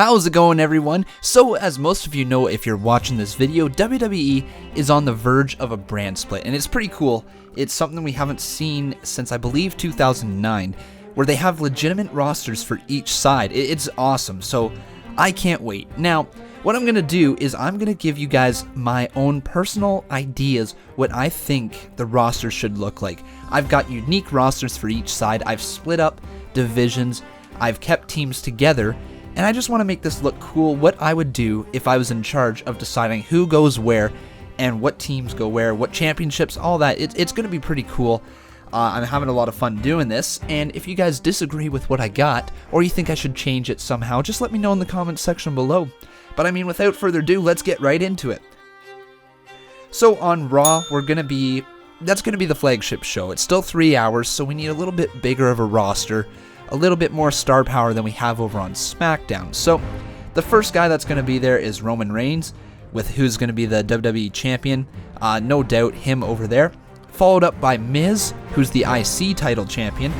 How's it going, everyone? So, as most of you know if you're watching this video, WWE is on the verge of a brand split, and it's pretty cool. It's something we haven't seen since, I believe, 2009, where they have legitimate rosters for each side. It's awesome, so I can't wait. Now, what I'm going to do is I'm going to give you guys my own personal ideas what I think the roster should look like. I've got unique rosters for each side. I've split up divisions. I've kept teams together. And I just want to make this look cool, what I would do if I was in charge of deciding who goes where and what teams go where, what championships, all that. It's going to be pretty cool. I'm having a lot of fun doing this, and if you guys disagree with what I got, or you think I should change it somehow, just let me know in the comments section below. But I mean, without further ado, let's get right into it. So on Raw, that's going to be the flagship show. It's still 3 hours, so we need a little bit bigger of a roster, a little bit more star power than we have over on Smackdown. So the first guy that's going to be there is Roman Reigns, with who's going to be the WWE champion. No doubt him over there. Followed up by Miz, who's the IC title champion,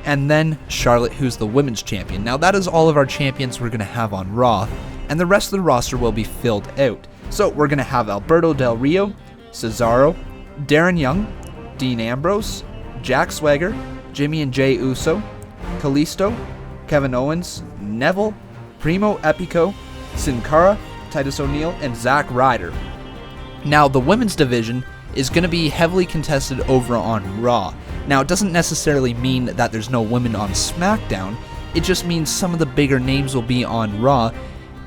and then Charlotte, who's the women's champion. Now that is all of our champions we're going to have on Raw, and the rest of the roster will be filled out. So we're going to have Alberto Del Rio, Cesaro, Darren Young, Dean Ambrose, Jack Swagger, Jimmy and Jey Uso, Kalisto, Kevin Owens, Neville, Primo Epico, Sin Cara, Titus O'Neil, and Zack Ryder. Now, the women's division is going to be heavily contested over on Raw. Now, it doesn't necessarily mean that there's no women on SmackDown. It just means some of the bigger names will be on Raw,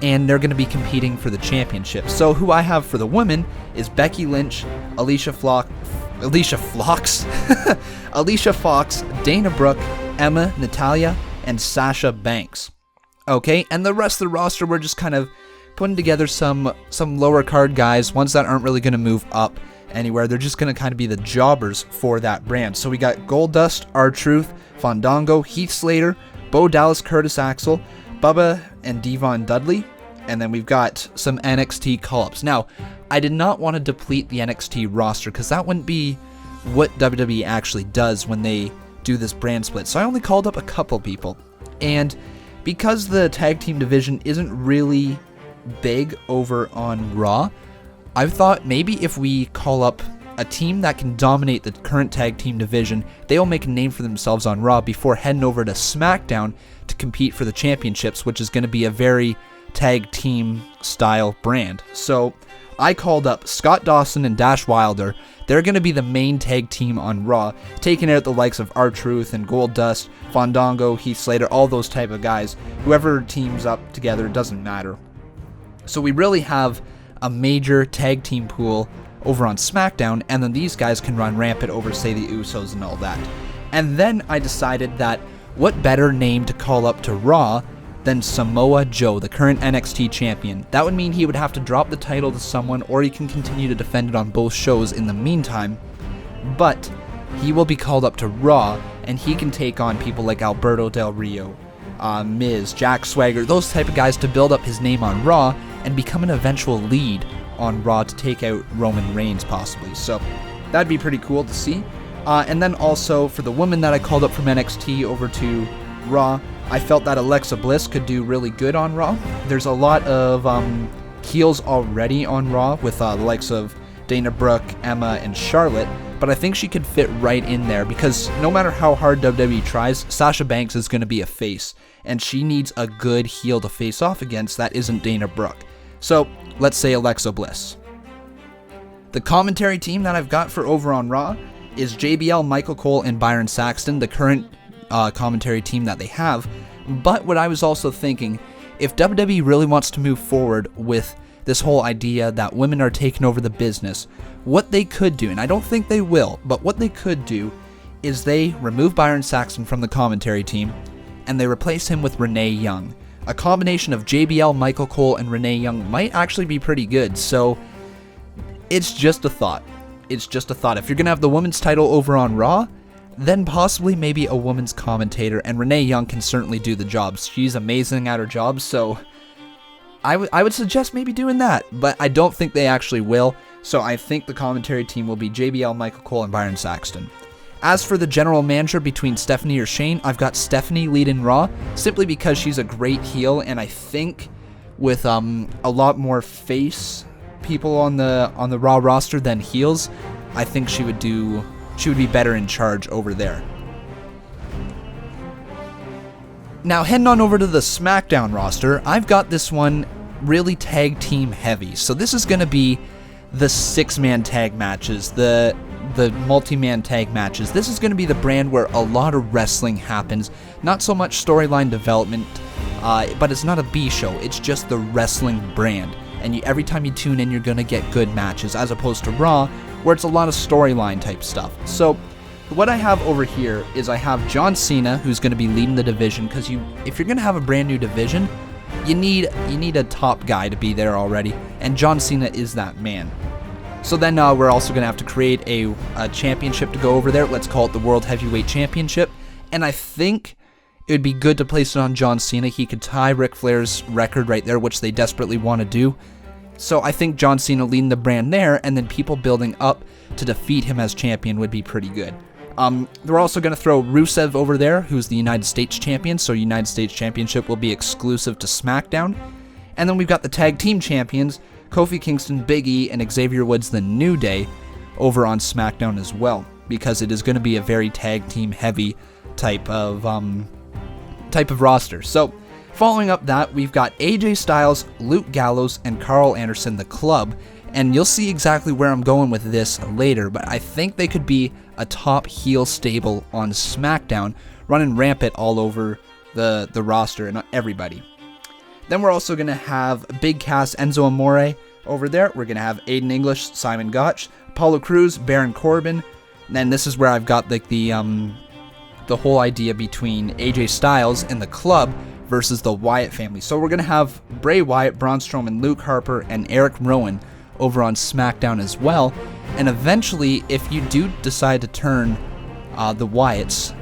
and they're going to be competing for the championship. So, who I have for the women is Becky Lynch, Alicia Fox, Dana Brooke, Emma, Natalya, and Sasha Banks. Okay, and the rest of the roster, we're just kind of putting together some lower card guys, ones that aren't really going to move up anywhere. They're just going to kind of be the jobbers for that brand. So we got Goldust, R-Truth, Fandango, Heath Slater, Bo Dallas, Curtis Axel, Bubba, and Devon Dudley. And then we've got some NXT call-ups. Now, I did not want to deplete the NXT roster because that wouldn't be what WWE actually does when they do this brand split. So I only called up a couple people. And because the tag team division isn't really big over on Raw, I thought maybe if we call up a team that can dominate the current tag team division, they'll make a name for themselves on Raw before heading over to SmackDown to compete for the championships, which is going to be a very tag team style brand. So I called up Scott Dawson and Dash Wilder. They're going to be the main tag team on Raw, taking out the likes of R-Truth and Goldust, Fandango, Heath Slater, all those type of guys. Whoever teams up together, it doesn't matter. So we really have a major tag team pool over on SmackDown, and then these guys can run rampant over, say, the Usos and all that. And then I decided that what better name to call up to Raw than Samoa Joe, the current NXT champion. That would mean he would have to drop the title to someone, or he can continue to defend it on both shows in the meantime. But he will be called up to Raw, and he can take on people like Alberto Del Rio, Miz, Jack Swagger, those type of guys to build up his name on Raw and become an eventual lead on Raw to take out Roman Reigns possibly. So that'd be pretty cool to see. And then also for the woman that I called up from NXT over to Raw, I felt that Alexa Bliss could do really good on Raw. There's a lot of heels already on Raw with the likes of Dana Brooke, Emma, and Charlotte, but I think she could fit right in there because no matter how hard WWE tries, Sasha Banks is going to be a face, and she needs a good heel to face off against that isn't Dana Brooke. So let's say Alexa Bliss. The commentary team that I've got for over on Raw is JBL, Michael Cole, and Byron Saxton, the current commentary team that they have. But what I was also thinking, if WWE really wants to move forward with this whole idea that women are taking over the business, what they could do, and I don't think they will, but what they could do is they remove Byron Saxton from the commentary team and they replace him with Renee Young. A combination of JBL, Michael Cole, and Renee Young might actually be pretty good. So it's just a thought. It's just a thought. If you're going to have the women's title over on Raw, then possibly maybe a woman's commentator, and Renee Young can certainly do the job. She's amazing at her job, so I would suggest maybe doing that, but I don't think they actually will, so I think the commentary team will be JBL, Michael Cole, and Byron Saxton. As for the general manager between Stephanie or Shane, I've got Stephanie leading Raw, simply because she's a great heel, and I think with a lot more face people on the Raw roster than heels, I think she would be better in charge over there. Now heading on over to the SmackDown roster, I've got this one really tag team heavy. So this is going to be the 6-man tag matches, the multi-man tag matches. This is going to be the brand where a lot of wrestling happens, not so much storyline development, but it's not a B show, it's just the wrestling brand. And every time you tune in, you're going to get good matches, as opposed to Raw, where it's a lot of storyline type stuff. So what I have over here is I have John Cena, who's going to be leading the division, because if you're going to have a brand new division, you need a top guy to be there already, and John Cena is that man. So then we're also going to have to create a championship to go over there. Let's call it the World Heavyweight Championship, and I think it would be good to place it on John Cena. He could tie Ric Flair's record right there, which they desperately want to do. So I think John Cena leading the brand there, and then people building up to defeat him as champion would be pretty good. They're also going to throw Rusev over there, who's the United States champion, so United States Championship will be exclusive to SmackDown. And then we've got the tag team champions, Kofi Kingston, Big E, and Xavier Woods, the New Day, over on SmackDown as well, because it is going to be a very tag team heavy type of roster. So following up that, we've got AJ Styles, Luke Gallows, and Carl Anderson, the Club. And you'll see exactly where I'm going with this later, but I think they could be a top heel stable on SmackDown, running rampant all over the roster and everybody. Then we're also going to have Big Cass, Enzo Amore over there. We're going to have Aiden English, Simon Gotch, Apollo Crews, Baron Corbin. And then this is where I've got like the whole idea between AJ Styles and the Club versus the Wyatt family. So we're going to have Bray Wyatt, Braun Strowman, Luke Harper, and Eric Rowan over on SmackDown as well. And eventually, if you do decide to turn the Wyatts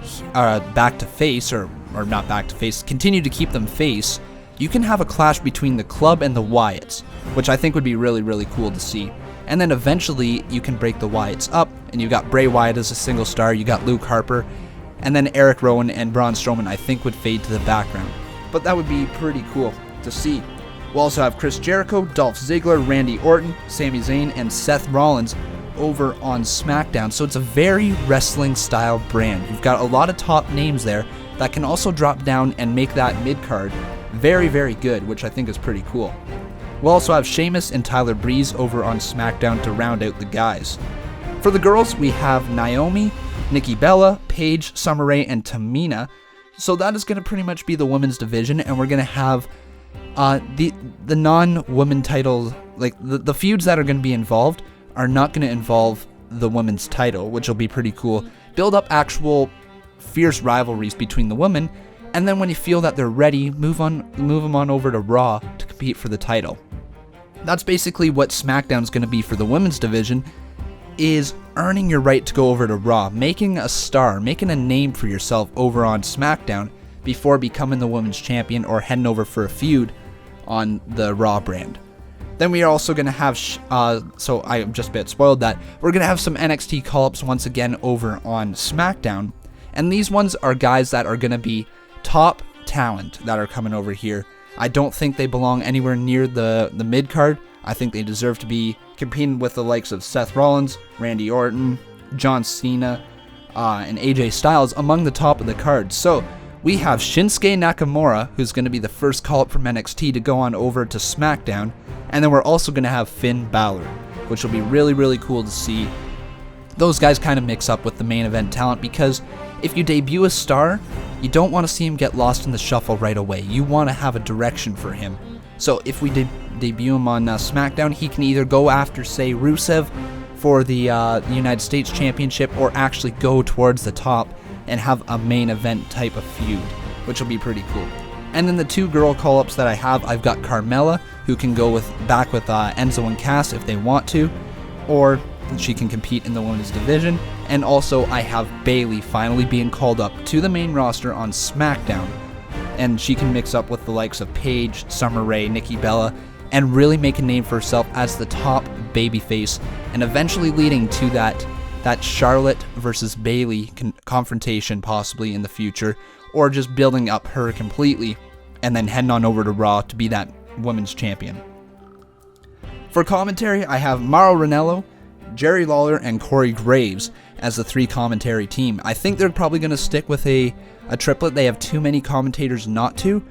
back to face, or not back to face, continue to keep them face, you can have a clash between the Club and the Wyatts, which I think would be really, really cool to see. And then eventually, you can break the Wyatts up, and you've got Bray Wyatt as a single star, you got Luke Harper, and then Eric Rowan and Braun Strowman, I think, would fade to the background. But that would be pretty cool to see. We'll also have Chris Jericho, Dolph Ziggler, Randy Orton, Sami Zayn, and Seth Rollins over on SmackDown. So it's a very wrestling-style brand. You've got a lot of top names there that can also drop down and make that mid-card very, very good, which I think is pretty cool. We'll also have Sheamus and Tyler Breeze over on SmackDown to round out the guys. For the girls, we have Naomi, Nikki Bella, Paige, Summer Rae, and Tamina. So that is going to pretty much be the women's division, and we're going to have the non-women title, like the feuds that are going to be involved are not going to involve the women's title, which will be pretty cool. Build up actual fierce rivalries between the women, and then when you feel that they're ready, move them on over to Raw to compete for the title. That's basically what SmackDown's going to be for the women's division, is earning your right to go over to Raw, making a star, making a name for yourself over on SmackDown before becoming the women's champion or heading over for a feud on the Raw brand. Then we are also going to have, so I just a bit spoiled that, we're going to have some NXT call-ups once again over on SmackDown. And these ones are guys that are going to be top talent that are coming over here. I don't think they belong anywhere near the mid-card. I think they deserve to be competing with the likes of Seth Rollins, Randy Orton, John Cena, and AJ Styles among the top of the card. So we have Shinsuke Nakamura, who's going to be the first call-up from NXT to go on over to SmackDown. And then we're also going to have Finn Balor, which will be really, really cool to see. Those guys kind of mix up with the main event talent, because if you debut a star, you don't want to see him get lost in the shuffle right away. You want to have a direction for him. So if we debut him on SmackDown, he can either go after, say, Rusev for the United States Championship, or actually go towards the top and have a main event type of feud, which will be pretty cool. And then the two girl call-ups that I have, I've got Carmella, who can go back with Enzo and Cass if they want to, or she can compete in the women's division. And also I have Bayley finally being called up to the main roster on SmackDown, and she can mix up with the likes of Paige, Summer Rae, Nikki Bella, and really make a name for herself as the top babyface, and eventually leading to that Charlotte versus Bayley confrontation possibly in the future, or just building up her completely and then heading on over to Raw to be that Women's Champion. For commentary, I have Mauro Ranallo, Jerry Lawler, and Corey Graves as the 3 commentary team. I think they're probably going to stick with a triplet. They have too many commentators not to,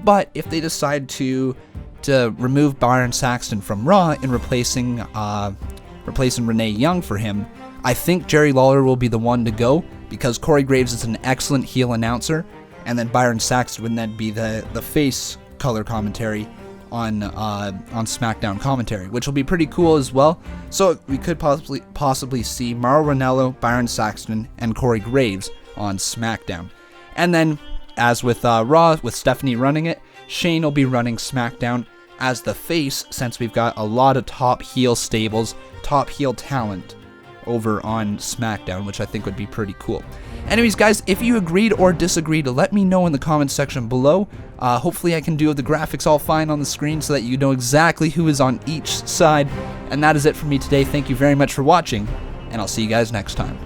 but if they decide to remove Byron Saxton from Raw and replacing Renee Young for him, I think Jerry Lawler will be the one to go, because Corey Graves is an excellent heel announcer, and then Byron Saxton would then be the face color commentary on SmackDown commentary, which will be pretty cool as well. So we could possibly see Mauro Ranallo, Byron Saxton, and Corey Graves on SmackDown. And then, as with Raw, with Stephanie running it, Shane will be running SmackDown as the face, since we've got a lot of top heel stables, top heel talent over on SmackDown, which I think would be pretty cool. Anyways, guys, if you agreed or disagreed, let me know in the comments section below. Hopefully I can do the graphics all fine on the screen so that you know exactly who is on each side. And that is it for me today. Thank you very much for watching, and I'll see you guys next time.